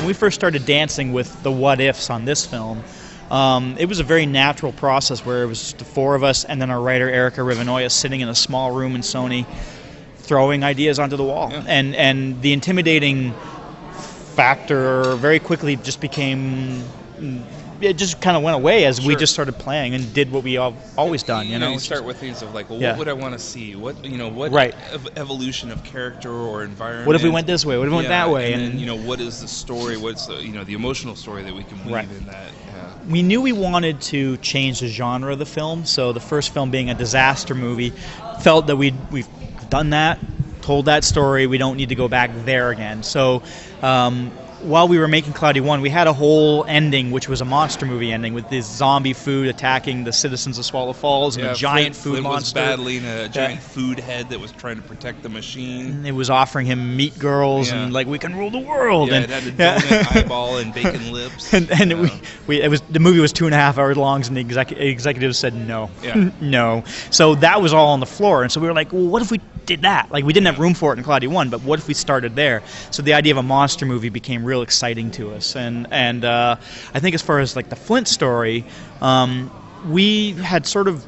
when we first started dancing with the what ifs on this film, it was a very natural process where it was just the four of us and then our writer Erica Rivinoja sitting in a small room in Sony throwing ideas onto the wall. Yeah. And the intimidating factor very quickly just became... It just kind of went away as we just started playing and did what we always done. You know, you start with things of like, well, Yeah. what would I want to see? What Right. Evolution of character or environment? What if we went this way? What if we went that way? And then, what is the story? What's the the emotional story that we can weave Right. in that? Yeah. We knew we wanted to change the genre of the film. So the first film being a disaster movie, felt that we've done that, told that story. We don't need to go back there again. So. While we were making Cloudy 1, we had a whole ending, which was a monster movie ending, with this zombie food attacking the citizens of Swallow Falls and a giant food Flint monster. was battling a giant food head that was trying to protect the machine. And it was offering him meat girls and like, we can rule the world. Yeah, and, it had a donut eyeball and bacon lips. And the movie was 2.5 hours long, and the executives said no, no. So that was all on the floor, and so we were like, well, what if we did that? Like, we didn't have room for it in Cloudy 1, but what if we started there? So the idea of a monster movie became real exciting to us, and I think as far as like the Flint story, we had sort of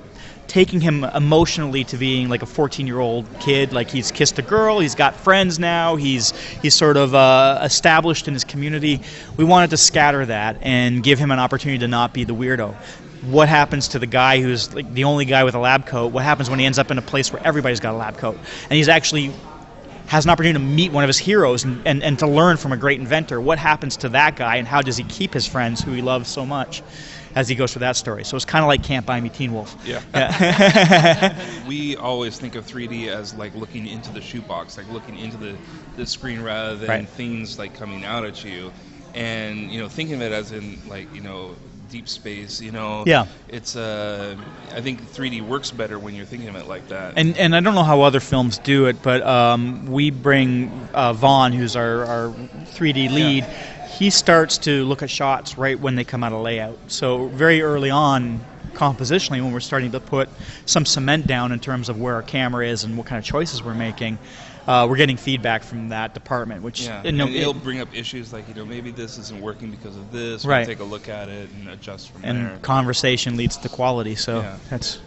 taking him emotionally to being like a 14-year-old kid. Like, he's kissed a girl, he's got friends now, he's sort of established in his community. We wanted to scatter that and give him an opportunity to not be the weirdo. What happens to the guy who's like the only guy with a lab coat? What happens when he ends up in a place where everybody's got a lab coat? And he's actually has an opportunity to meet one of his heroes and to learn from a great inventor. What happens to that guy, and how does he keep his friends who he loves so much as he goes through that story? So it's kind of like Can't Buy Me Teen Wolf. Yeah. We always think of 3D as like looking into the shoebox, like looking into the screen rather than things like coming out at you. And, thinking of it as in like, deep space, it's I think 3D works better when you're thinking of it like that. And I don't know how other films do it, but we bring Vaughn, who's our 3D lead. He starts to look at shots right when they come out of layout. So very early on, compositionally, when we're starting to put some cement down in terms of where our camera is and what kind of choices we're making, we're getting feedback from that department, which and it'll bring up issues like, maybe this isn't working because of this. We'll take a look at it and adjust from there. And conversation leads to quality, so that's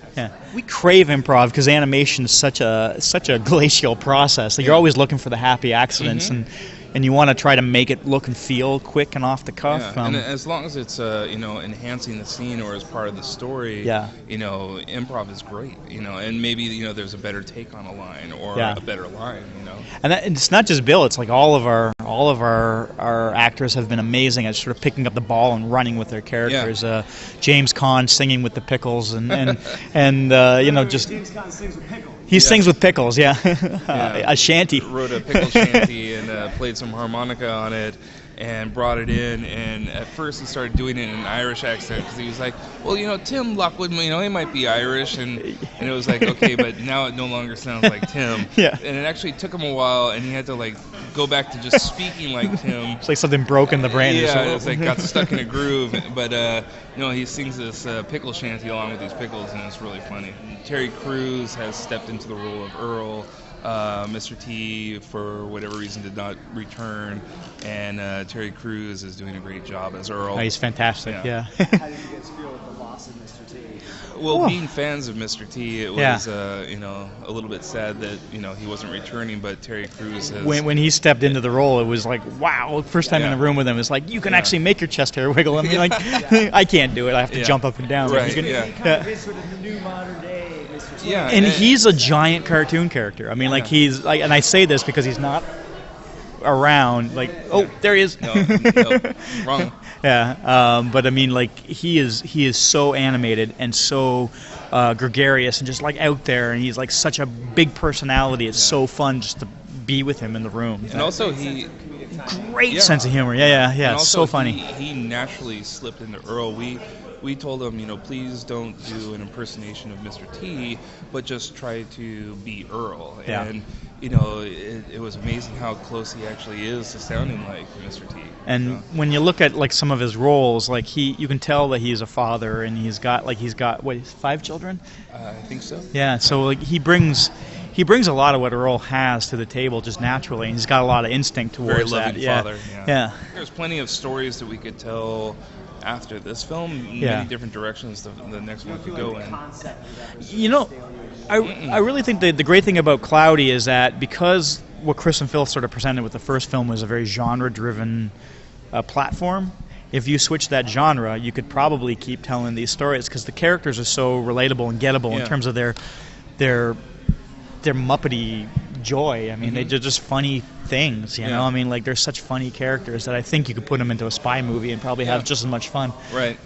we crave improv because animation is such a glacial process. Like, you're always looking for the happy accidents, and you want to try to make it look and feel quick and off the cuff. And as long as it's enhancing the scene or as part of the story, improv is great. And maybe there's a better take on a line or a better line. And it's not just Bill. It's like all of our actors have been amazing at sort of picking up the ball and running with their characters. James Caan singing with the pickles and just James Caan sings with pickles. He sings with pickles, a shanty. Wrote a pickle shanty and played some harmonica on it and brought it in. And at first he started doing it in an Irish accent because he was like, well, Tim Lockwood, he might be Irish. And it was like, okay, but now it no longer sounds like Tim. And it actually took him a while, and he had to like go back to just speaking like Tim. It's like something broke in the brain. It's like got stuck in a groove. But he sings this pickle shanty along with these pickles, and it's really funny. Terry Crews has stepped into the role of Earl. Mr. T, for whatever reason, did not return, and Terry Crews is doing a great job as Earl. Oh, he's fantastic, How did you guys feel with the loss of Mr. T? Well, being fans of Mr. T, it was a little bit sad that he wasn't returning, but Terry Crews has... When he stepped into the role, it was like, wow, first time in the room with him, it's like, you can actually make your chest hair wiggle. I mean, like, I can't do it, I have to jump up and down. Right, Kind of fits with the new modern day Mr. T. And he's a giant cartoon character. I mean, like, he's like, and I say this because he's not around. Like, there he is. No, wrong. But I mean, like, he is so animated and so gregarious and just like out there, and he's like such a big personality. It's so fun just to be with him in the room. And also great sense of humor. And also, it's so funny. He naturally slipped into Earl. We told him, please don't do an impersonation of Mr. T, but just try to be Earl. And, it was amazing how close he actually is to sounding like Mr. T. And when you look at, like, some of his roles, like, you can tell that he's a father, and he's got 5 children? I think so. Yeah, so, like, he brings he brings a lot of what Earl has to the table just naturally, and he's got a lot of instinct towards Very loving that. father. Yeah. There's plenty of stories that we could tell after this film. Many different directions the next one could go in. You know, I really think the great thing about Cloudy is that because what Kris and Phil sort of presented with the first film was a very genre-driven platform, if you switch that genre, you could probably keep telling these stories because the characters are so relatable and gettable in terms of their Muppety joy. I mean, they're just funny things, you know? I mean, like, they're such funny characters that I think you could put them into a spy movie and probably have just as much fun. Right.